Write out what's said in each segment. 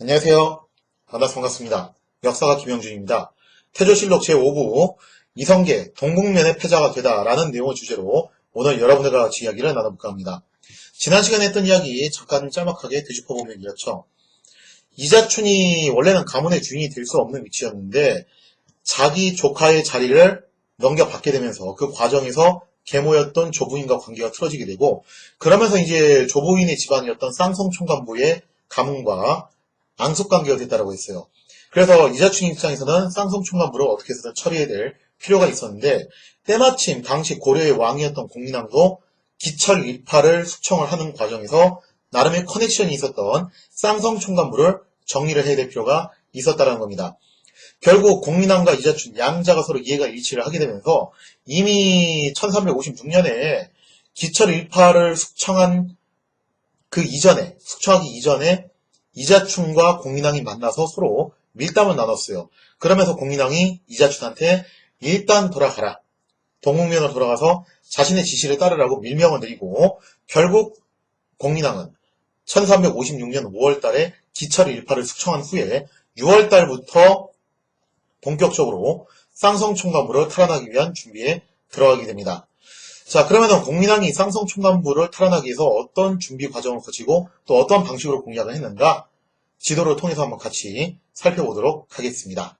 안녕하세요. 반갑습니다. 역사가 김영준입니다. 태조실록 제5부 이성계 동국면의 패자가 되다라는 내용을 주제로 오늘 여러분들과 같이 이야기를 나눠볼까 합니다. 지난 시간에 했던 이야기 잠깐 짤막하게 되짚어보면 이렇죠. 이자춘이 원래는 가문의 주인이 될 수 없는 위치였는데 자기 조카의 자리를 넘겨받게 되면서 그 과정에서 계모였던 조부인과 관계가 틀어지게 되고, 그러면서 이제 조부인의 집안이었던 쌍성총관부의 가문과 앙숙관계가 됐다고 했어요. 그래서 이자춘 입장에서는 쌍성총관부를 어떻게 해서든 처리해야 될 필요가 있었는데, 때마침 당시 고려의 왕이었던 공민왕도 기철일파를 숙청을 하는 과정에서 나름의 커넥션이 있었던 쌍성총관부를 정리를 해야 될 필요가 있었다는 겁니다. 결국 공민왕과 이자춘 양자가 서로 이해가 일치를 하게 되면서 이미 1356년에 기철일파를 숙청하기 이전에 이자춘과 공민왕이 만나서 서로 밀담을 나눴어요. 그러면서 공민왕이 이자춘한테 일단 돌아가라, 동국면으로 돌아가서 자신의 지시를 따르라고 밀명을 내리고, 결국 공민왕은 1356년 5월달에 기철일파를 숙청한 후에 6월달부터 본격적으로 쌍성총관부를 탈환하기 위한 준비에 들어가게 됩니다. 자, 그러면 공민왕이 쌍성총관부를 탈환하기 위해서 어떤 준비 과정을 거치고 또 어떤 방식으로 공략을 했는가, 지도를 통해서 한번 같이 살펴보도록 하겠습니다.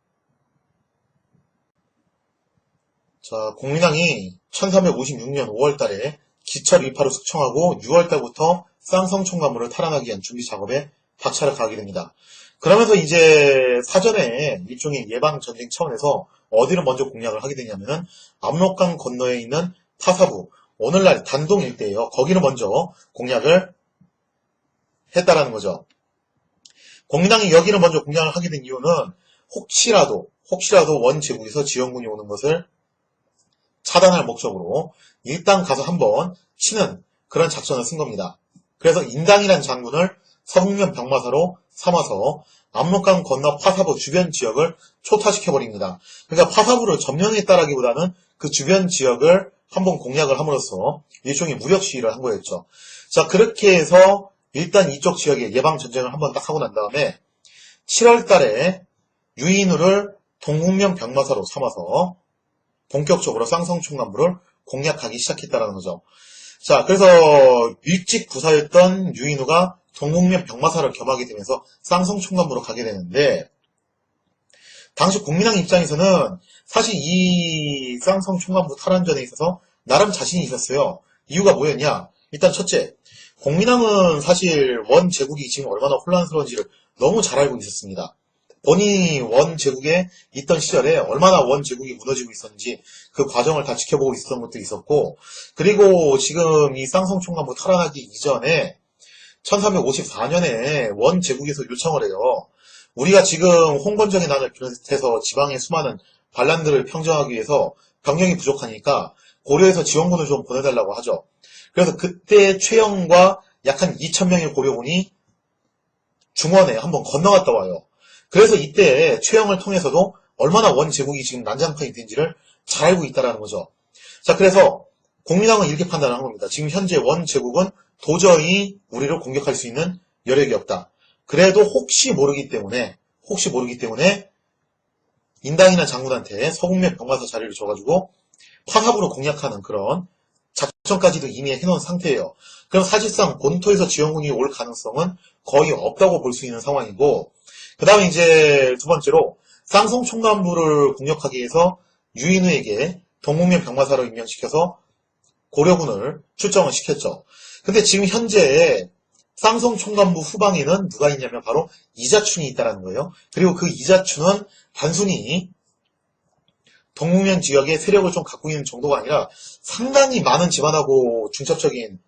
자, 공민왕이 1356년 5월달에 기철일파를 숙청하고 6월달부터 쌍성총관부를 탈환하기 위한 준비 작업에 박차를 가하게 됩니다. 그러면서 이제 사전에 일종의 예방전쟁 차원에서 어디를 먼저 공략을 하게 되냐면은 압록강 건너에 있는 파사부, 오늘날 단동 일대예요. 거기를 먼저 공략을 했다라는 거죠. 공민왕이 여기를 먼저 공략을 하게 된 이유는 혹시라도 원제국에서 지원군이 오는 것을 차단할 목적으로 일단 가서 한번 치는 그런 작전을 쓴 겁니다. 그래서 인당이라는 장군을 서북면 병마사로 삼아서 압록강 건너 파사부 주변 지역을 초타시켜버립니다. 그러니까 파사부를 점령했다라기보다는 그 주변 지역을 한번 공략을 함으로써 일종의 무력 시위를 한 거였죠. 자, 그렇게 해서 일단 이쪽 지역에 예방전쟁을 한번 딱 하고 난 다음에 7월 달에 유인우를 동국면 병마사로 삼아서 본격적으로 쌍성총관부를 공략하기 시작했다는 거죠. 자, 그래서 일찍 부사였던 유인우가 동국면 병마사를 겸하게 되면서 쌍성총관부로 가게 되는데, 당시 공민왕 입장에서는 사실 이 쌍성총관부 탈환전에 있어서 나름 자신이 있었어요. 이유가 뭐였냐? 일단 첫째, 공민왕은 사실 원제국이 지금 얼마나 혼란스러운지를 너무 잘 알고 있었습니다. 본인이 원제국에 있던 시절에 얼마나 원제국이 무너지고 있었는지 그 과정을 다 지켜보고 있었던 것도 있었고, 그리고 지금 이 쌍성총관부 탈환하기 이전에 1354년에 원제국에서 요청을 해요. 우리가 지금 홍건정의 난을 비롯해서 지방의 수많은 반란들을 평정하기 위해서 병력이 부족하니까 고려에서 지원군을 좀 보내달라고 하죠. 그래서 그때 최영과 약 한 2,000명의 고려군이 중원에 한번 건너갔다 와요. 그래서 이때 최영을 통해서도 얼마나 원제국이 지금 난장판이 된지를 잘 알고 있다는 거죠. 자, 그래서 공민왕은 이렇게 판단을 한 겁니다. 지금 현재 원제국은 도저히 우리를 공격할 수 있는 여력이 없다. 그래도 혹시 모르기 때문에 인당이나 장군한테 서국면 병마사 자리를 줘가지고 파사부로 공략하는 그런 작전까지도 이미 해놓은 상태예요. 그럼 사실상 본토에서 지원군이 올 가능성은 거의 없다고 볼 수 있는 상황이고, 그 다음에 이제 두 번째로 쌍성총관부를 공략하기 위해서 유인우에게 동국면 병마사로 임명시켜서 고려군을 출정을 시켰죠. 근데 지금 현재 쌍성총관부 후방에는 누가 있냐면 바로 이자춘이 있다는 거예요. 그리고 그 이자춘은 단순히 동국면 지역의 세력을 좀 갖고 있는 정도가 아니라 상당히 많은 집안하고 중첩적인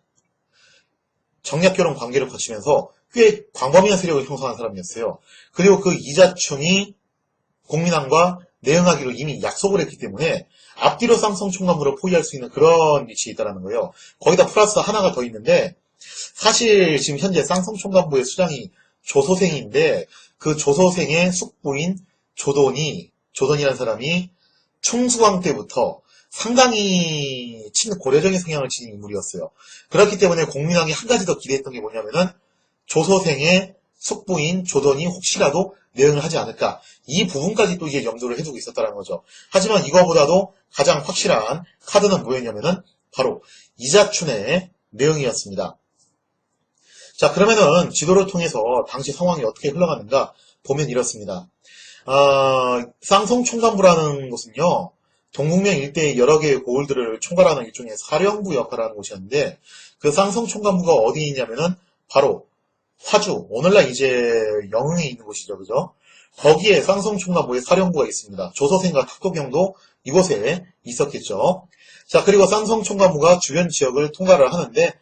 정략결혼 관계를 거치면서 꽤 광범위한 세력을 형성한 사람이었어요. 그리고 그 이자춘이 공민왕과 내응하기로 이미 약속을 했기 때문에 앞뒤로 쌍성총관부를 포위할 수 있는 그런 위치에 있다는 거예요. 거기다 플러스 하나가 더 있는데, 사실 지금 현재 쌍성총관부의 수장이 조소생인데 그 조소생의 숙부인 조돈이라는 사람이 충수왕 때부터 상당히 친고려적인 성향을 지닌 인물이었어요. 그렇기 때문에 공민왕이 한 가지 더 기대했던 게 뭐냐면은 조소생의 숙부인 조던이 혹시라도 내응을 하지 않을까. 이 부분까지 또 이제 염두를 해두고 있었다는 거죠. 하지만 이거보다도 가장 확실한 카드는 뭐였냐면은 바로 이자춘의 내응이었습니다. 자, 그러면은 지도를 통해서 당시 상황이 어떻게 흘러가는가 보면 이렇습니다. 쌍성총관부라는 곳은요, 동국면 일대의 여러 개의 고을들을 총괄하는 일종의 사령부 역할을 하는 곳이었는데, 그 쌍성총관부가 어디에 있냐면은 바로 화주, 오늘날 이제 영흥에 있는 곳이죠, 그죠? 거기에 쌍성총관부의 사령부가 있습니다. 조서생과 탁도경도 이곳에 있었겠죠. 자, 그리고 쌍성총관부가 주변 지역을 통과를 하는데,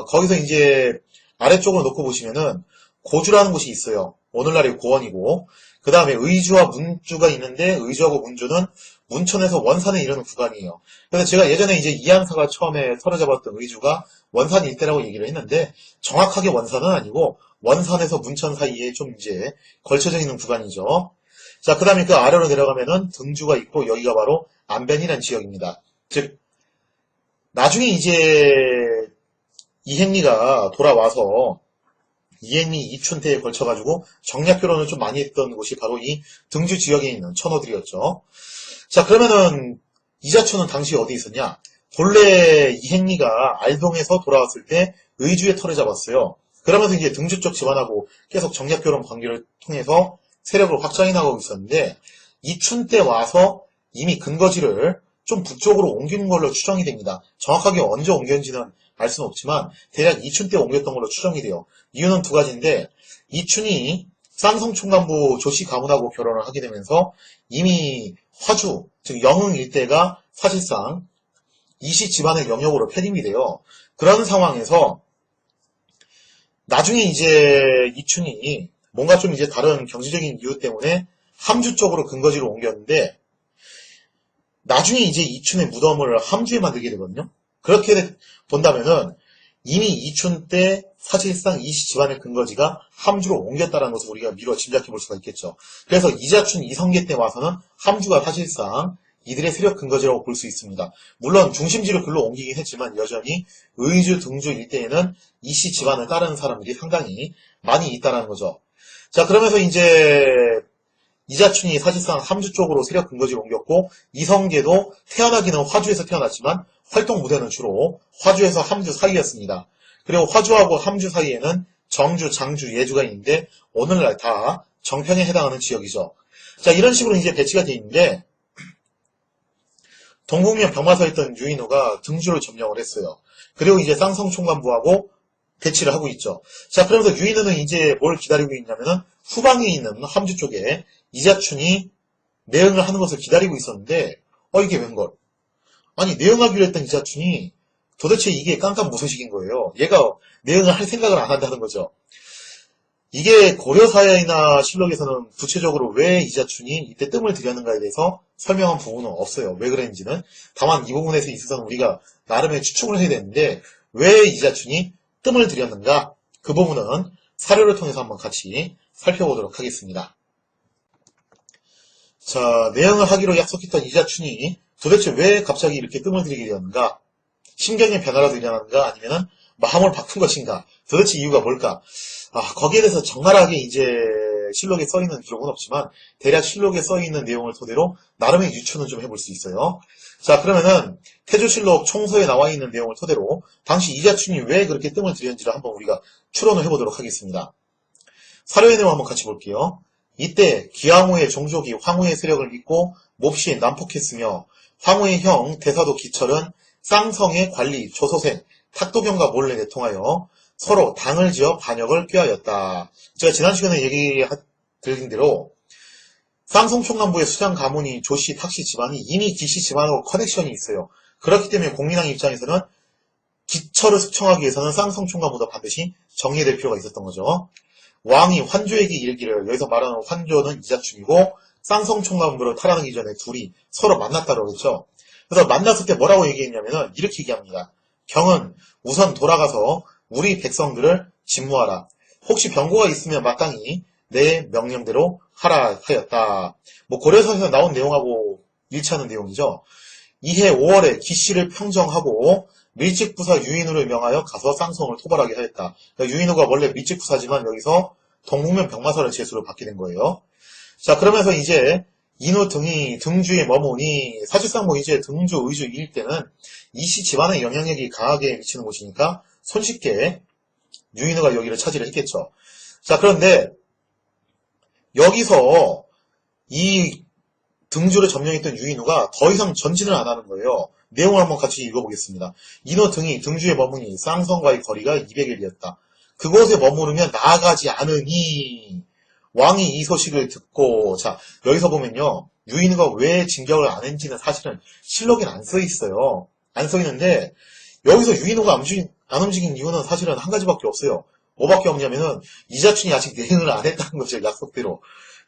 거기서 이제 아래쪽을 놓고 보시면은 고주라는 곳이 있어요. 오늘날의 고원이고, 그 다음에 의주와 문주가 있는데, 의주하고 문주는 문천에서 원산에 이르는 구간이에요. 그래서 제가 예전에 이제 이한사가 처음에 사로잡았던 의주가 원산 일대라고 얘기를 했는데, 정확하게 원산은 아니고, 원산에서 문천 사이에 좀 이제 걸쳐져 있는 구간이죠. 자, 그 다음에 그 아래로 내려가면은 등주가 있고, 여기가 바로 안변이라는 지역입니다. 즉, 나중에 이제 이행리가 돌아와서 이행리 이춘태에 걸쳐가지고 정략결혼을 좀 많이 했던 곳이 바로 이 등주 지역에 있는 천호들이었죠. 자, 그러면은 이자춘은 당시 어디 있었냐? 본래 이행리가 알동에서 돌아왔을 때 의주에 털을 잡았어요. 그러면서 이제 등주 쪽 집안하고 계속 정략결혼 관계를 통해서 세력을 확장해 나가고 있었는데, 이춘 때 와서 이미 근거지를 좀 북쪽으로 옮기는 걸로 추정이 됩니다. 정확하게 언제 옮겼는지는 알 수는 없지만 대략 이춘 때 옮겼던 걸로 추정이 돼요. 이유는 두 가지인데, 이춘이 쌍성총관부 조씨 가문하고 결혼을 하게 되면서 이미 화주, 즉 영흥 일대가 사실상 이씨 집안의 영역으로 편입이 돼요. 그런 상황에서 나중에 이제 이춘이 뭔가 좀 이제 다른 경제적인 이유 때문에 함주 쪽으로 근거지로 옮겼는데, 나중에 이제 이춘의 무덤을 함주에 만들게 되거든요. 그렇게 본다면은 이미 이춘 때 사실상 이씨 집안의 근거지가 함주로 옮겼다는 것을 우리가 미뤄 짐작해 볼 수가 있겠죠. 그래서 이자춘 이성계 때 와서는 함주가 사실상 이들의 세력 근거지라고 볼 수 있습니다. 물론 중심지를 글로 옮기긴 했지만 여전히 의주, 등주 일대에는 이씨 집안을 따르는 사람들이 상당히 많이 있다는 거죠. 자, 그러면서 이제 이자춘이 사실상 함주 쪽으로 세력 근거지를 옮겼고, 이성계도 태어나기는 화주에서 태어났지만 활동 무대는 주로 화주에서 함주 사이였습니다. 그리고 화주하고 함주 사이에는 정주, 장주, 예주가 있는데 오늘날 다 정평에 해당하는 지역이죠. 자, 이런 식으로 이제 배치가 되어 있는데, 동국면 병마서에 있던 유인호가 등주를 점령을 했어요. 그리고 이제 쌍성총관부하고 대치를 하고 있죠. 자, 그러면서 유인호는 이제 뭘 기다리고 있냐면은 후방에 있는 함주 쪽에 이자춘이 내응을 하는 것을 기다리고 있었는데, 이게 웬걸? 아니, 내응하기로 했던 이자춘이 도대체 이게 깜깜무소식인 거예요. 얘가 내응을 할 생각을 안 한다는 거죠. 이게 고려사야이나 실록에서는 구체적으로 왜 이자춘이 이때 뜸을 들였는가에 대해서 설명한 부분은 없어요. 왜 그랬는지는. 다만 이 부분에서 있어서는 우리가 나름의 추측을 해야 되는데, 왜 이자춘이 뜸을 들였는가? 그 부분은 사료를 통해서 한번 같이 살펴보도록 하겠습니다. 자, 내응을 하기로 약속했던 이자춘이 도대체 왜 갑자기 이렇게 뜸을 들이게 되었는가? 심경의 변화라도 일어났는가? 아니면 마음을 바꾼 것인가? 도대체 이유가 뭘까? 거기에 대해서 적나라하게 이제 실록에 써있는 기록은 없지만 대략 실록에 써있는 내용을 토대로 나름의 유추는 좀 해볼 수 있어요. 자, 그러면은 태조실록 총서에 나와 있는 내용을 토대로 당시 이자춘이 왜 그렇게 뜸을 들였는지를 한번 우리가 추론을 해보도록 하겠습니다. 사료의 내용 한번 같이 볼게요. 이때 기왕후의 종족이 황후의 세력을 믿고 몹시 난폭했으며 황후의 형 대사도 기철은 쌍성의 관리 조소생 탁도경과 몰래 내통하여 서로 당을 지어 반역을 꾀하였다. 제가 지난 시간에 얘기 드린 대로 쌍성총관부의 수장 가문이 조씨, 탁씨 집안이 이미 기씨 집안하고 커넥션이 있어요. 그렇기 때문에 공민왕 입장에서는 기철을 숙청하기 위해서는 쌍성총관부도 반드시 정리될 필요가 있었던 거죠. 왕이 환조에게 이르기를, 여기서 말하는 환조는 이자춘이고 쌍성총관부를 탈환하기 전에 둘이 서로 만났다고 그랬죠. 그래서 만났을 때 뭐라고 얘기했냐면은 이렇게 얘기합니다. 경은 우선 돌아가서 우리 백성들을 진무하라. 혹시 병고가 있으면 마땅히 내 명령대로 하라 하였다. 고려사에서 나온 내용하고 일치하는 내용이죠. 이해 5월에 기씨를 평정하고 밀직부사 유인우를 명하여 가서 쌍성을 토벌하게 하였다. 그러니까 유인우가 원래 밀직부사지만 여기서 동북면 병마사를 제수로 받게 된 거예요. 자, 그러면서 이제 인후 등이 등주에 머무니 사실상 뭐 이제 등주, 의주 이일 때는 이씨 집안의 영향력이 강하게 미치는 곳이니까 손쉽게 유인후가 여기를 차지를 했겠죠. 자, 그런데 여기서 이 등주를 점령했던 유인후가 더 이상 전진을 안 하는 거예요. 내용을 한번 같이 읽어보겠습니다. 인후 등이 등주에 머무니 쌍성과의 거리가 200일이었다. 그곳에 머무르면 나아가지 않으니 왕이 이 소식을 듣고, 자, 여기서 보면요. 유인후가 왜 진격을 안 했는지는 사실은 실록에는 안 써 있어요. 안 써 있는데, 여기서 유인후가 안 움직인 이유는 사실은 한 가지밖에 없어요. 뭐밖에 없냐면은, 이자춘이 아직 대응을 안 했다는 거죠, 약속대로.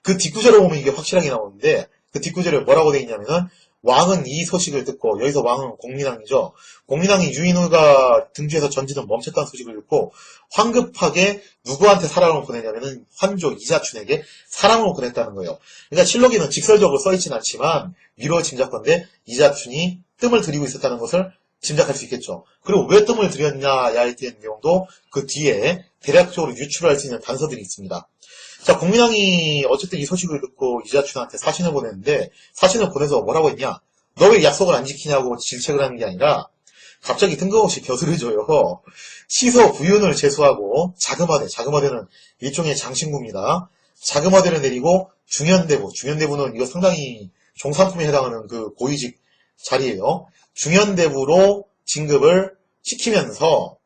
그 뒷구절을 보면 이게 확실하게 나오는데, 그 뒷구절에 뭐라고 되어 있냐면은, 왕은 이 소식을 듣고, 여기서 왕은 공민왕이죠. 공민왕이 유인후가 등주에서 전진을 멈췄다는 소식을 듣고, 황급하게 누구한테 사람을 보내냐면은, 환조 이자춘에게 사람을 보냈다는 거예요. 그러니까 실록에는 직설적으로 써있진 않지만, 미루어 짐작건데, 이자춘이 뜸을 들이고 있었다는 것을 짐작할 수 있겠죠. 그리고 왜 뜸을 들였냐에 대한 내용도 그 뒤에 대략적으로 유출할 수 있는 단서들이 있습니다. 자, 공민왕이 어쨌든 이 소식을 듣고 이자춘한테 사신을 보냈는데, 사신을 보내서 뭐라고 했냐? 너 왜 약속을 안 지키냐고 질책을 하는 게 아니라, 갑자기 뜬금없이 벼슬을 줘요. 시서 부윤을 제수하고, 자금화대는 일종의 장신구입니다. 자금화대를 내리고, 중현대부는 이거 상당히 종산품에 해당하는 그 고위직 자리예요. 중현대부로 진급을 시키면서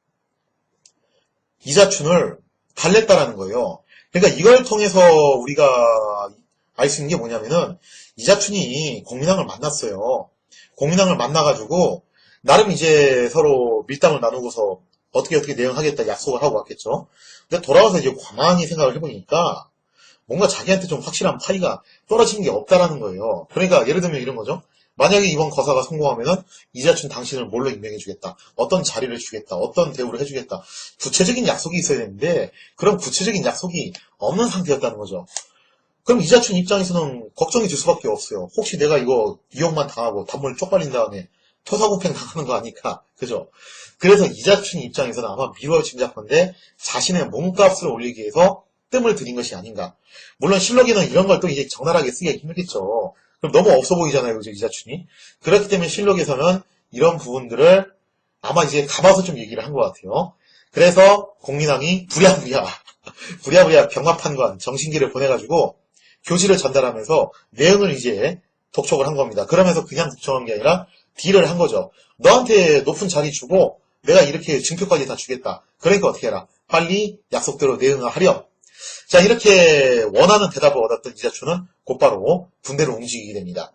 이자춘을 달랬다라는 거예요. 그러니까 이걸 통해서 우리가 알 수 있는 게 뭐냐면은 이자춘이 공민왕을 만났어요. 공민왕을 만나가지고 나름 이제 서로 밀당을 나누고서 어떻게 대응하겠다 약속을 하고 왔겠죠. 근데 돌아와서 이제 가만히 생각을 해보니까 뭔가 자기한테 좀 확실한 파이가 떨어지는 게 없다라는 거예요. 그러니까 예를 들면 이런 거죠. 만약에 이번 거사가 성공하면은 이자춘 당신을 뭘로 임명해주겠다. 어떤 자리를 주겠다. 어떤 대우를 해주겠다. 구체적인 약속이 있어야 되는데 그런 구체적인 약속이 없는 상태였다는 거죠. 그럼 이자춘 입장에서는 걱정이 들 수밖에 없어요. 혹시 내가 이거 이용만 당하고 단물 쪽팔린 다음에 토사구팽 당하는 거 아닐까. 그죠? 그래서 이자춘 입장에서는 아마 미뤄 짐작컨대 자신의 몸값을 올리기 위해서 뜸을 들인 것이 아닌가. 물론 실록에는 이런 걸 또 이제 적나라하게 쓰기가 힘들겠죠. 그럼 너무 없어 보이잖아요, 그죠, 이자춘이. 그렇기 때문에 실록에서는 이런 부분들을 아마 이제 감아서 좀 얘기를 한 것 같아요. 그래서 공민왕이 부랴부랴 병마판관 정신기를 보내가지고 교지를 전달하면서 내용을 이제 독촉을 한 겁니다. 그러면서 그냥 독촉한 게 아니라 딜을 한 거죠. 너한테 높은 자리 주고 내가 이렇게 증표까지 다 주겠다. 그러니까 어떻게 해라. 빨리 약속대로 내응을 하렴. 자, 이렇게 원하는 대답을 얻었던 이자춘은 곧바로 군대를 움직이게 됩니다.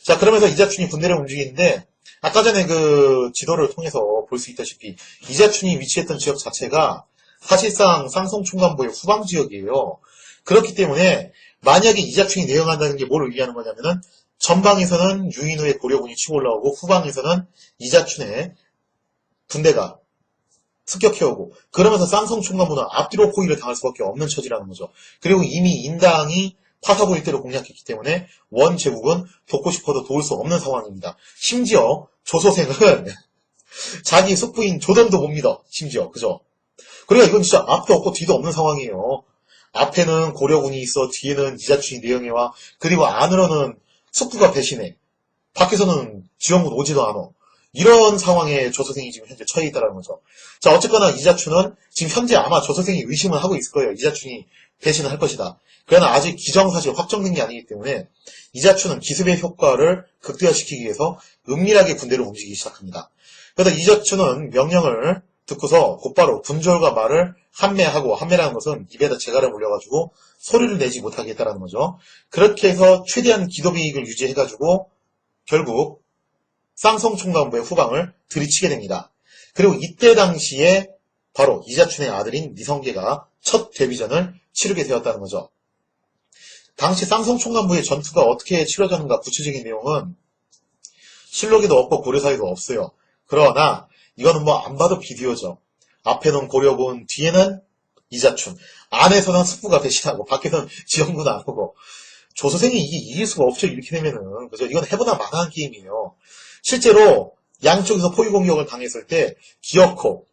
자, 그러면서 이자춘이 군대를 움직이는데 아까 전에 그 지도를 통해서 볼 수 있다시피 이자춘이 위치했던 지역 자체가 사실상 쌍성총관부의 후방 지역이에요. 그렇기 때문에 만약에 이자춘이 내응한다는 게 뭘 의미하는 거냐면은 전방에서는 유인후의 고려군이 치고 올라오고 후방에서는 이자춘의 군대가 습격해오고 그러면서 쌍성총관부는 앞뒤로 포위를 당할 수밖에 없는 처지라는 거죠. 그리고 이미 인당이 파사보 일대를 공략했기 때문에 원제국은 돕고 싶어도 도울 수 없는 상황입니다. 심지어 조소생은 자기 숙부인 조던도 못 믿어. 심지어 그죠? 그러니까 이건 진짜 앞도 없고 뒤도 없는 상황이에요. 앞에는 고려군이 있어 뒤에는 이자춘이 내영해와 그리고 안으로는 숙부가 배신해. 밖에서는 지원군 오지도 않아. 이런 상황에 조소생이 지금 현재 처해 있다는 거죠. 자, 어쨌거나 이자춘은 지금 현재 아마 조소생이 의심을 하고 있을 거예요. 이자춘이 배신을 할 것이다. 그러나 아직 기정사실 확정된 게 아니기 때문에 이자춘은 기습의 효과를 극대화시키기 위해서 은밀하게 군대를 움직이기 시작합니다. 그래서 이자춘은 명령을 듣고서 곧바로 군졸과 말을 한매하고, 한매라는 것은 입에다 재갈을 물려가지고 소리를 내지 못하게 했다는 거죠. 그렇게 해서 최대한 기도비익을 유지해가지고 결국 쌍성총관부의 후방을 들이치게 됩니다. 그리고 이때 당시에 바로 이자춘의 아들인 니성계가 첫 데뷔전을 치르게 되었다는 거죠. 당시 쌍성총관부의 전투가 어떻게 치러졌는가 구체적인 내용은 실록에도 없고 고려사에도 없어요. 그러나 이거는 뭐 안 봐도 비디오죠. 앞에는 고려군, 뒤에는 이자춘, 안에서는 숙부가 배신하고 밖에서는 지원군 안 오고 조소생이 이게 이길 수가 없죠. 이렇게 되면은 그죠? 이건 해보나 마나한 게임이에요. 실제로 양쪽에서 포위 공격을 당했을 때 기어코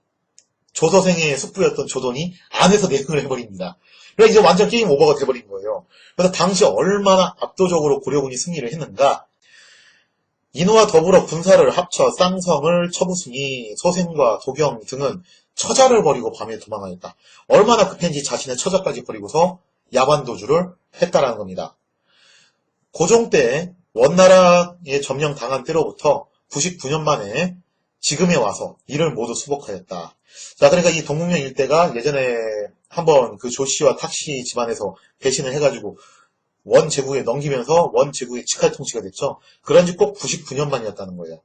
조서생의 숙부였던 조돈이 안에서 내응을 해버립니다. 그래서 이제 완전 게임 오버가 돼버린 거예요. 그래서 당시 얼마나 압도적으로 고려군이 승리를 했는가. 인후와 더불어 군사를 합쳐 쌍성을 처부순이 소생과 도경 등은 처자를 버리고 밤에 도망하였다. 얼마나 급했는지 자신의 처자까지 버리고서 야반도주를 했다라는 겁니다. 고종 때 원나라에 점령당한 때로부터 99년 만에 지금에 와서 이를 모두 수복하였다. 자, 그러니까 이 동국면 일대가 예전에 한번 그 조씨와 탁씨 집안에서 배신을 해가지고 원제국에 넘기면서 원제국의 직할통치가 됐죠. 그런 지 꼭 99년 만이었다는 거예요.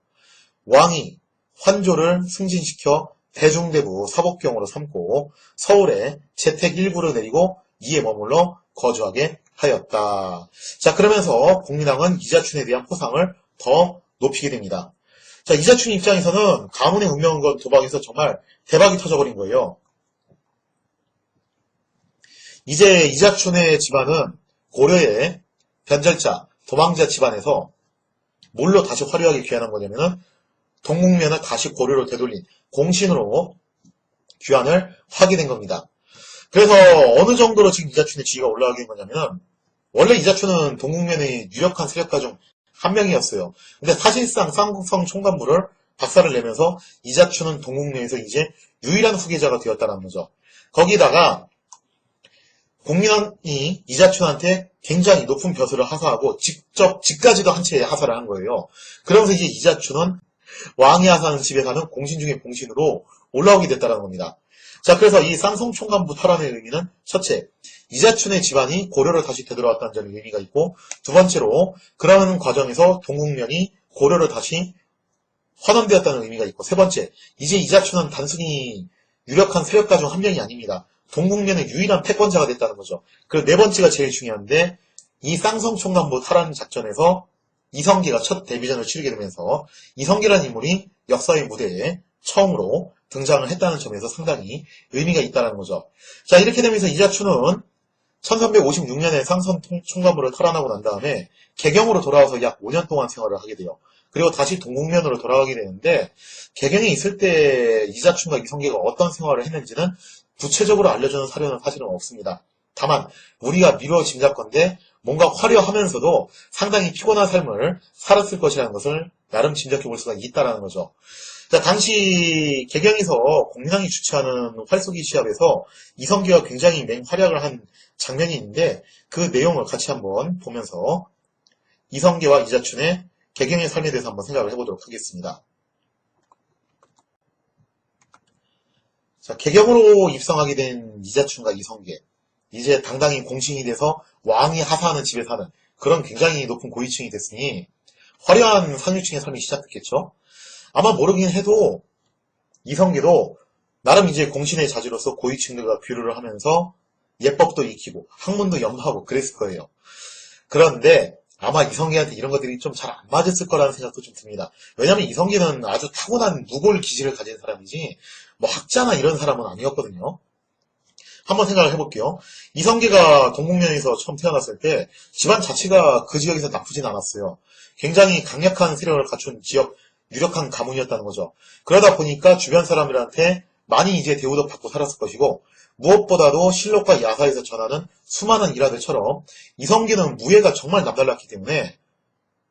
왕이 환조를 승진시켜 대중대부 사복경으로 삼고 서울에 재택 일부를 내리고 이에 머물러 거주하게 하였다. 자, 그러면서 공민왕은 이자춘에 대한 포상을 더 높이게 됩니다. 자, 이자춘 입장에서는 가문의 운명건 도박에서 정말 대박이 터져버린 거예요. 이제 이자춘의 집안은 고려의 변절자, 도망자 집안에서 뭘로 다시 화려하게 귀환한 거냐면은 동국면을 다시 고려로 되돌린 공신으로 귀환을 하게 된 겁니다. 그래서 어느 정도로 지금 이자춘의 지위가 올라가게 된 거냐면은 원래 이자춘은 동국면의 유력한 세력가 중 한 명이었어요. 근데 사실상 쌍성 총관부를 박살을 내면서 이자춘은 동국면에서 이제 유일한 후계자가 되었다는 거죠. 거기다가 공민왕이 이자춘한테 굉장히 높은 벼슬을 하사하고 직접 집까지도 한 채 하사를 한 거예요. 그러면서 이제 이자춘은 왕이 하사하는 집에 사는 공신 중에 공신으로 올라오게 됐다는 겁니다. 자, 그래서 이 쌍성 총관부 탈환의 의미는 첫째, 이자춘의 집안이 고려를 다시 되돌아왔다는 점의 의미가 있고, 두 번째로 그러는 과정에서 동국면이 고려를 다시 환원되었다는 의미가 있고, 세 번째, 이제 이자춘은 단순히 유력한 세력가 중 한 명이 아닙니다. 동국면의 유일한 패권자가 됐다는 거죠. 그리고 네 번째가 제일 중요한데, 이 쌍성 총관부 탈환 작전에서 이성계가 첫 데뷔전을 치르게 되면서 이성계라는 인물이 역사의 무대에 처음으로 등장을 했다는 점에서 상당히 의미가 있다는 거죠. 자, 이렇게 되면서 이자춘은 1356년에 쌍성 총관부를 탈환하고 난 다음에 개경으로 돌아와서 약 5년 동안 생활을 하게 돼요. 그리고 다시 동국면으로 돌아가게 되는데 개경에 있을 때 이자춘과 이성계가 어떤 생활을 했는지는 구체적으로 알려주는 사료는 사실은 없습니다. 다만 우리가 미루어 짐작건데 뭔가 화려하면서도 상당히 피곤한 삶을 살았을 것이라는 것을 나름 짐작해 볼 수가 있다는 거죠. 자, 당시 개경에서 공민왕이 주최하는 활쏘기 시합에서 이성계가 굉장히 맹활약을 한 장면이 있는데 그 내용을 같이 한번 보면서 이성계와 이자춘의 개경의 삶에 대해서 한번 생각을 해보도록 하겠습니다. 자, 개경으로 입성하게 된 이자춘과 이성계, 이제 당당히 공신이 돼서 왕이 하사하는 집에 사는 그런 굉장히 높은 고위층이 됐으니 화려한 상류층의 삶이 시작됐겠죠. 아마 모르긴 해도 이성계도 나름 이제 공신의 자질로서 고위층들과 교류를 하면서 예법도 익히고 학문도 연구하고 그랬을 거예요. 그런데 아마 이성계한테 이런 것들이 좀 잘 안 맞았을 거라는 생각도 좀 듭니다. 왜냐하면 이성계는 아주 타고난 무골 기질을 가진 사람이지 뭐 학자나 이런 사람은 아니었거든요. 한번 생각을 해볼게요. 이성계가 동국면에서 처음 태어났을 때 집안 자체가 그 지역에서 나쁘진 않았어요. 굉장히 강력한 세력을 갖춘 지역 유력한 가문이었다는 거죠. 그러다 보니까 주변 사람들한테 많이 이제 대우도 받고 살았을 것이고 무엇보다도 실록과 야사에서 전하는 수많은 일화들처럼 이성계는 무예가 정말 남달랐기 때문에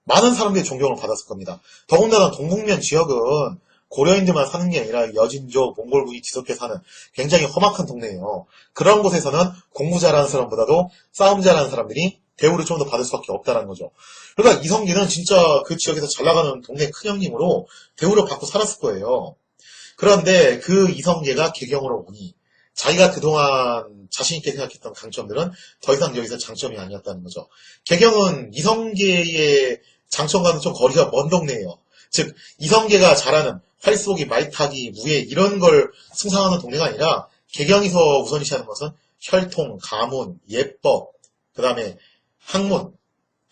많은 사람들의 존경을 받았을 겁니다. 더군다나 동국면 지역은 고려인들만 사는 게 아니라 여진족, 몽골군이 뒤섞여 사는 굉장히 험악한 동네예요. 그런 곳에서는 공부 잘하는 사람보다도 싸움 잘하는 사람들이 대우를 좀 더 받을 수밖에 없다는 거죠. 그러니까 이성계는 진짜 그 지역에서 잘 나가는 동네 큰형님으로 대우를 받고 살았을 거예요. 그런데 그 이성계가 개경으로 오니 자기가 그동안 자신있게 생각했던 강점들은 더 이상 여기서 장점이 아니었다는 거죠. 개경은 이성계의 장점과는 좀 거리가 먼 동네예요. 즉 이성계가 잘하는 활쏘기, 말타기, 무예 이런 걸 숭상하는 동네가 아니라 개경에서 우선시하는 것은 혈통, 가문, 예법, 그 다음에 학문,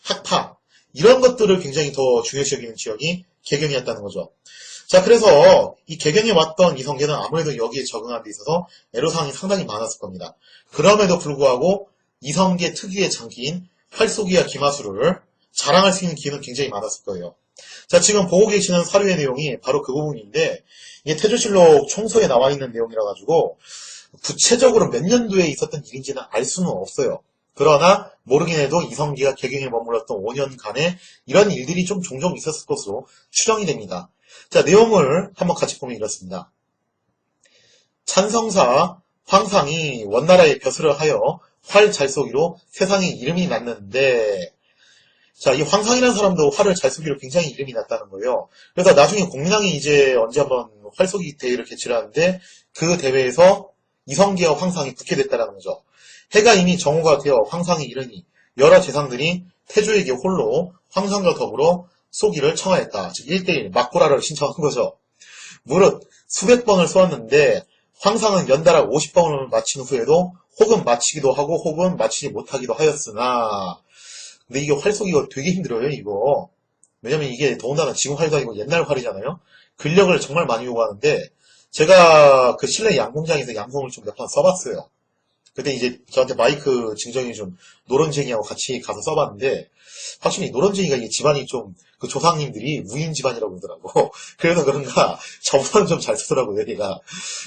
학파 이런 것들을 굉장히 더 중요시 여기는 지역이 개경이었다는 거죠. 자, 그래서 이 개경에 왔던 이성계는 아무래도 여기에 적응하는 데 있어서 애로사항이 상당히 많았을 겁니다. 그럼에도 불구하고 이성계 특유의 장기인 활쏘기와 기마술을 자랑할 수 있는 기회는 굉장히 많았을 거예요. 자, 지금 보고 계시는 사료의 내용이 바로 그 부분인데 이게 태조실록 총서에 나와 있는 내용이라 가지고 구체적으로 몇 년도에 있었던 일인지는 알 수는 없어요. 그러나 모르긴 해도 이성계가 개경에 머물렀던 5년간에 이런 일들이 좀 종종 있었을 것으로 추정이 됩니다. 자, 내용을 한번 같이 보면 이렇습니다. 찬성사 황상이 원나라의 벼슬을 하여 활 잘 쏘기로 세상에 이름이 났는데, 자, 이 황상이라는 사람도 활을 잘 쏘기로 굉장히 이름이 났다는 거예요. 그래서 나중에 공민왕이 이제 언제 한번 활 쏘기 대회를 개최를 하는데 그 대회에서 이성계와 황상이 붙게 됐다는 거죠. 해가 이미 정오가 되어 황상이 이르니 여러 재상들이 태조에게 홀로 황상과 더불어 쏘기를 청하였다. 즉 1대1 맞고라를 신청한 거죠. 무릇 수백 번을 쏘았는데 황상은 연달아 50번을 마친 후에도 혹은 마치기도 하고 혹은 마치지 못하기도 하였으나, 근데 이게 활 쏘기가 되게 힘들어요, 이거. 왜냐면 이게 더군다나 지금 활도 아니고 옛날 활이잖아요. 근력을 정말 많이 요구하는데, 제가 그 실내 양궁장에서 양궁을 좀 몇 번 써봤어요. 그때 이제 저한테 마이크 증정이 좀 노런쟁이하고 같이 가서 써봤는데, 확실히 노런쟁이가 이게 집안이 좀, 그 조상님들이 무인 집안이라고 그러더라고. 그래서 그런가, 저보다는 좀 잘 쓰더라고요, 얘가.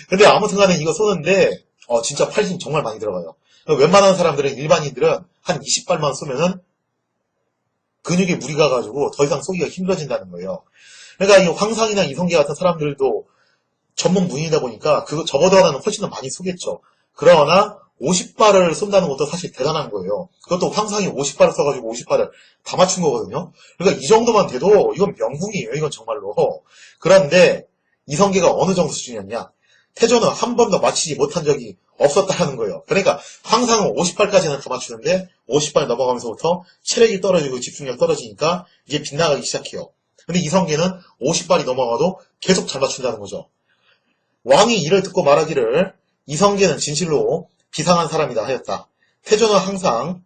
근데 아무튼 간에 이거 쏘는데, 진짜 팔힘 정말 많이 들어가요. 웬만한 사람들은, 일반인들은 한 20발만 쏘면은 근육에 무리가 가지고 더 이상 쏘기가 힘들어진다는 거예요. 그러니까 이 황상이나 이성계 같은 사람들도 전문 무인이다 보니까 저보다는 훨씬 더 많이 쏘겠죠. 그러나 50발을 쏜다는 것도 사실 대단한 거예요. 그것도 황상이 50발을 써가지고 50발을 다 맞춘 거거든요. 그러니까 이 정도만 돼도 이건 명궁이에요. 이건 정말로. 그런데 이성계가 어느 정도 수준이었냐? 태조는 한 번도 맞히지 못한 적이 없었다는 거예요. 그러니까 황상은 50발까지는 다 맞추는데 50발 넘어가면서부터 체력이 떨어지고 집중력 떨어지니까 이게 빗나가기 시작해요. 근데 이성계는 50발이 넘어가도 계속 잘 맞춘다는 거죠. 왕이 이를 듣고 말하기를 이성계는 진실로 비상한 사람이다 하였다. 태조는 항상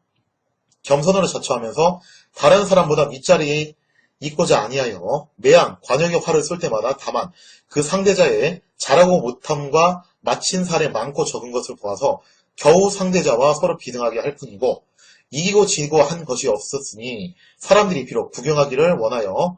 겸손으로 자처하면서 다른 사람보다 윗자리에 있고자 아니하여 매양 관역의 활을 쏠 때마다 다만 그 상대자의 잘하고 못함과 마친 사례 많고 적은 것을 보아서 겨우 상대자와 서로 비등하게 할 뿐이고 이기고 지고 한 것이 없었으니 사람들이 비록 구경하기를 원하여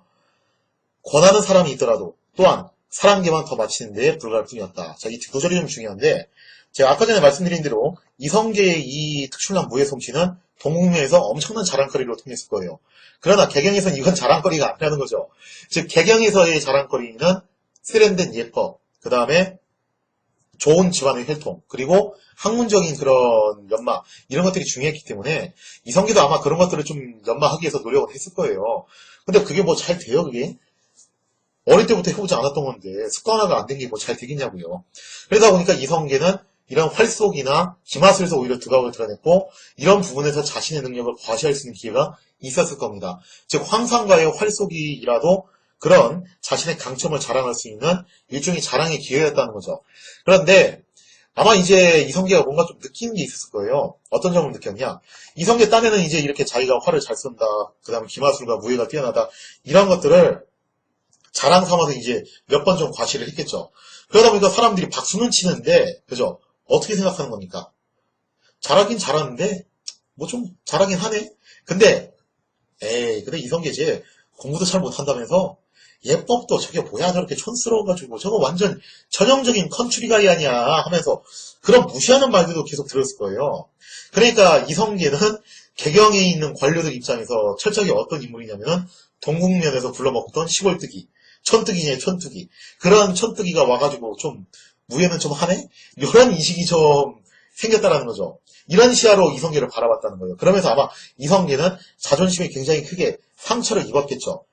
권하는 사람이 있더라도 또한 사람에게만 더 마치는 데에 불과할 뿐이었다. 자, 이 구절이 좀 중요한데 제가 아까 전에 말씀드린 대로 이성계의 이 특출난 무예 솜씨는 동국면에서 엄청난 자랑거리로 통했을 거예요. 그러나 개경에서는 이건 자랑거리가 아니라는 거죠. 즉 개경에서의 자랑거리는 세련된 예법, 그 다음에 좋은 집안의 혈통, 그리고 학문적인 그런 연마 이런 것들이 중요했기 때문에 이성계도 아마 그런 것들을 좀 연마하기 위해서 노력을 했을 거예요. 근데 그게 뭐 잘 돼요, 그게? 어릴 때부터 해보지 않았던 건데 습관화가 안 된 게 뭐 잘 되겠냐고요. 그러다 보니까 이성계는 이런 활속이나 기마술에서 오히려 두각을 드러냈고 이런 부분에서 자신의 능력을 과시할 수 있는 기회가 있었을 겁니다. 즉 황상과의 활속이라도 그런 자신의 강점을 자랑할 수 있는 일종의 자랑의 기회였다는 거죠. 그런데 아마 이제 이성계가 뭔가 좀 느끼는 게 있었을 거예요. 어떤 점을 느꼈냐? 이성계 딴에는 이제 이렇게 자기가 활을 잘 쏜다, 그 다음에 기마술과 무예가 뛰어나다 이런 것들을 자랑 삼아서 이제 몇 번 좀 과시를 했겠죠. 그러다 보니까 사람들이 박수는 치는데, 그죠? 어떻게 생각하는 겁니까? 잘하긴 잘하는데, 뭐 좀 잘하긴 하네? 근데, 근데 이성계 쟤 공부도 잘 못한다면서, 예법도 저게 뭐야, 저렇게 촌스러워가지고, 저거 완전 전형적인 컨츄리 가이 아니야, 하면서, 그런 무시하는 말들도 계속 들었을 거예요. 그러니까 이성계는 개경에 있는 관료들 입장에서 철저하게 어떤 인물이냐면은, 동국면에서 굴러먹던 시골뜨기, 촌뜨기네, 촌뜨기. 그런 촌뜨기가 와가지고 좀, 무예는 좀 하네? 이런 인식이 좀 생겼다는 거죠. 이런 시야로 이성계를 바라봤다는 거예요. 그러면서 아마 이성계는 자존심이 굉장히 크게 상처를 입었겠죠.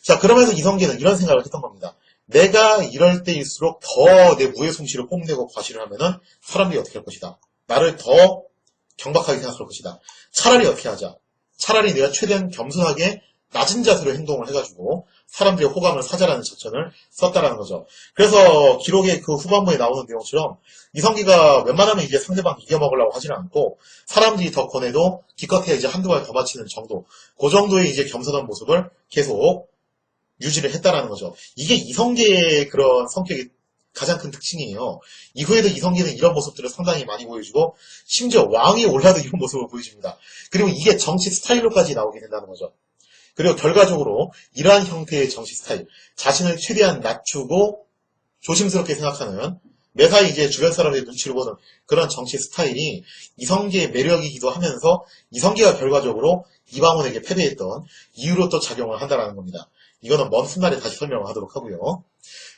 자, 그러면서 이성계는 이런 생각을 했던 겁니다. 내가 이럴 때일수록 더 내 무예 솜씨를 뽐내고 과시를 하면은 사람들이 어떻게 할 것이다. 나를 더 경박하게 생각할 것이다. 차라리 어떻게 하자. 차라리 내가 최대한 겸손하게 낮은 자세로 행동을 해가지고 사람들의 호감을 사자라는 작전을 썼다라는 거죠. 그래서 기록의 그 후반부에 나오는 내용처럼 이성계가 웬만하면 이제 상대방 이겨먹으려고 하지는 않고 사람들이 더 권해도 기껏해야 이제 한두 발 더 맞히는 정도, 그 정도의 이제 겸손한 모습을 계속 유지를 했다라는 거죠. 이게 이성계의 그런 성격의 가장 큰 특징이에요. 이후에도 이성계는 이런 모습들을 상당히 많이 보여주고 심지어 왕이 올라도 이런 모습을 보여줍니다. 그리고 이게 정치 스타일로까지 나오게 된다는 거죠. 그리고 결과적으로 이러한 형태의 정치 스타일, 자신을 최대한 낮추고 조심스럽게 생각하는 매사에 이제 주변 사람들의 눈치를 보는 그런 정치 스타일이 이성계의 매력이기도 하면서 이성계가 결과적으로 이방원에게 패배했던 이유로 또 작용을 한다는 겁니다. 이거는 먼 훗날에 다시 설명을 하도록 하고요.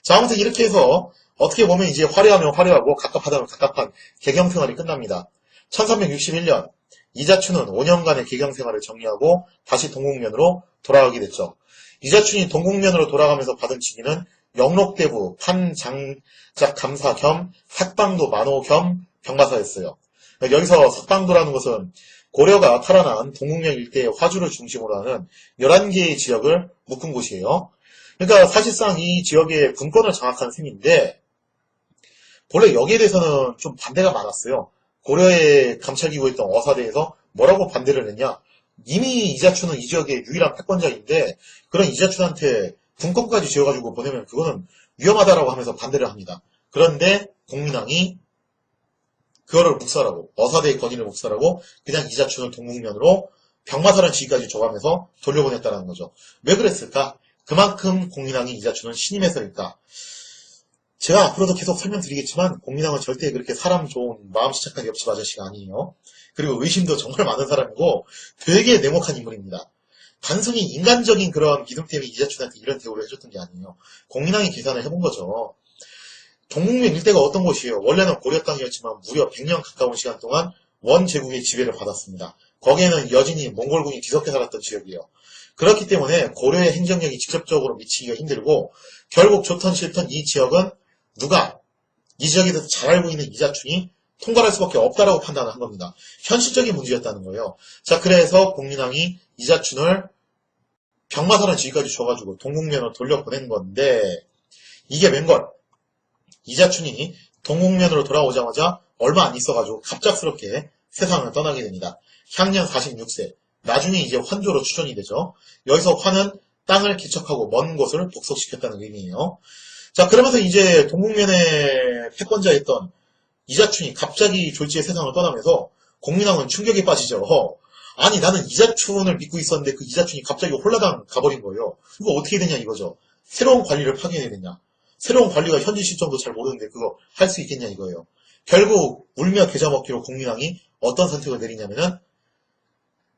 자, 아무튼 이렇게 해서 어떻게 보면 이제 화려하면 화려하고 갑갑하다면 갑갑한 개경 생활이 끝납니다. 1361년 이자춘은 5년간의 개경 생활을 정리하고 다시 동국면으로 돌아가게 됐죠. 이자춘이 동국면으로 돌아가면서 받은 직위는 영록대부 판장작감사 겸 삭방도 만호 겸 병마사였어요. 여기서 삭방도라는 것은 고려가 탈환한 동국면 일대의 화주를 중심으로 하는 11개의 지역을 묶은 곳이에요. 그러니까 사실상 이 지역의 분권을 장악한 셈인데 본래 여기에 대해서는 좀 반대가 많았어요. 고려의 감찰기구에 있던 어사대에서 뭐라고 반대를 했냐. 이미 이자춘은 이 지역의 유일한 패권자인데 그런 이자춘한테 분권까지 지어가지고 보내면 그거는 위험하다라고 하면서 반대를 합니다. 그런데 공민왕이 그거를 묵살하고 어사대의 권위를 묵살하고 그냥 이자춘을 동국면으로 병마사라는 지위까지 줘가면서 돌려보냈다는 거죠. 왜 그랬을까? 그만큼 공민왕이 이자춘은 신임해서일까? 제가 앞으로도 계속 설명드리겠지만 공민왕은 절대 그렇게 사람 좋은 마음씨 착한 옆집 아저씨가 아니에요. 그리고 의심도 정말 많은 사람이고 되게 냉혹한 인물입니다. 단순히 인간적인 그런 믿음 때문에 이자춘한테 이런 대우를 해줬던 게 아니에요. 공민왕이 계산을 해본 거죠. 동국면 일대가 어떤 곳이에요? 원래는 고려 땅이었지만 무려 100년 가까운 시간 동안 원제국의 지배를 받았습니다. 거기에는 여진이 몽골군이 뒤섞여 살았던 지역이에요. 그렇기 때문에 고려의 행정력이 직접적으로 미치기가 힘들고 결국 좋던 싫던 이 지역은 누가 이 지역에 대해서 잘 알고 있는 이자춘이 통과할 수밖에 없다라고 판단을 한 겁니다. 현실적인 문제였다는 거예요. 자, 그래서 공민왕이 이자춘을 병마사라는 지위까지 줘가지고 동국면으로 돌려보낸 건데 이게 웬걸? 이자춘이 동국면으로 돌아오자마자 얼마 안 있어가지고 갑작스럽게 세상을 떠나게 됩니다. 향년 46세. 나중에 이제 환조로 추존이 되죠. 여기서 환은 땅을 개척하고 먼 곳을 복속시켰다는 의미예요. 자, 그러면서 이제 동국면의 패권자였던 이자춘이 갑자기 졸지에 세상을 떠나면서 공민왕은 충격에 빠지죠. 아니 나는 이자춘을 믿고 있었는데 그 이자춘이 갑자기 홀라당 가버린 거예요. 이거 어떻게 되냐 이거죠. 새로운 관리를 파견해야 되냐. 새로운 관리가 현지 실정도 잘 모르는데 그거 할 수 있겠냐 이거예요. 결국 울며 겨자 먹기로 공민왕이 어떤 선택을 내리냐면은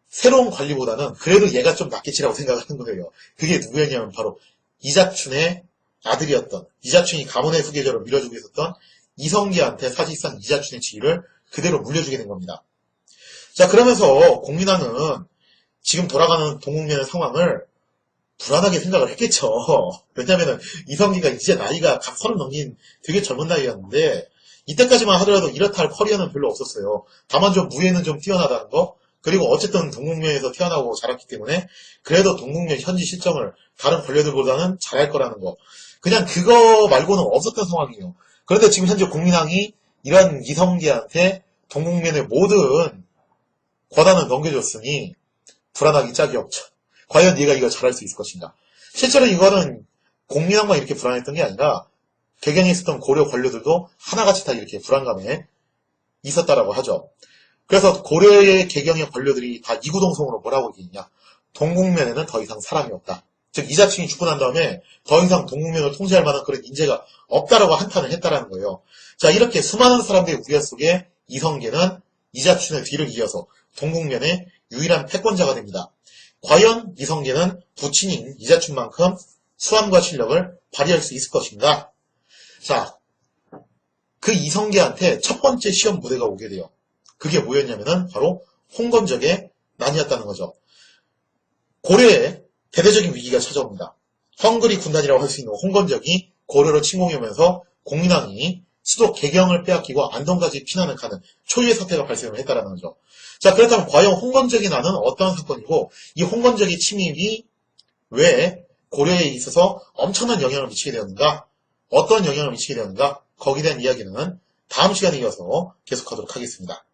새로운 관리보다는 그래도 얘가 좀 낫겠지라고 생각하는 거예요. 그게 누구였냐면 바로 이자춘의 아들이었던 이자춘이 가문의 후계자로 밀어주고 있었던 이성계한테 사실상 이자춘의 지위를 그대로 물려주게 된 겁니다. 자, 그러면서 공민왕은 지금 돌아가는 동국면의 상황을 불안하게 생각을 했겠죠. 왜냐면은 이성계가 이제 나이가 각 30 넘긴 되게 젊은 나이였는데 이때까지만 하더라도 이렇다 할 커리어는 별로 없었어요. 다만 좀 무예는 좀 뛰어나다는 거. 그리고 어쨌든 동국면에서 태어나고 자랐기 때문에 그래도 동국면 현지 실정을 다른 권력들보다는 잘할 거라는 거. 그냥 그거 말고는 없었던 상황이에요. 그런데 지금 현재 공민왕이 이런 이성계한테 동국면의 모든 권한을 넘겨줬으니 불안하기 짝이 없죠. 과연 네가 이거 잘할 수 있을 것인가. 실제로 이거는 공민왕만 이렇게 불안했던 게 아니라 개경에 있었던 고려 관료들도 하나같이 다 이렇게 불안감에 있었다라고 하죠. 그래서 고려의 개경의 관료들이 다 이구동성으로 뭐라고 얘기했냐. 동국면에는 더 이상 사람이 없다. 즉 이자춘이 죽고 난 다음에 더 이상 동국면을 통제할 만한 그런 인재가 없다라고 한탄을 했다라는 거예요. 자, 이렇게 수많은 사람들의 우려 속에 이성계는 이자춘의 뒤를 이어서 동국면의 유일한 패권자가 됩니다. 과연 이성계는 부친인 이자춘만큼 수완과 실력을 발휘할 수 있을 것인가? 자, 그 이성계한테 첫 번째 시험 무대가 오게 돼요. 그게 뭐였냐면은 바로 홍건적의 난이었다는 거죠. 고려에 대대적인 위기가 찾아옵니다. 헝그리 군단이라고 할 수 있는 홍건적이 고려로 침공해 오면서 공민왕이 수도 개경을 빼앗기고 안동까지 피난을 가는 초유의 사태가 발생을 했다는 거죠. 자, 그렇다면 과연 홍건적이 나는 어떠한 사건이고 이 홍건적의 침입이 왜 고려에 있어서 엄청난 영향을 미치게 되었는가? 어떤 영향을 미치게 되었는가? 거기에 대한 이야기는 다음 시간에 이어서 계속하도록 하겠습니다.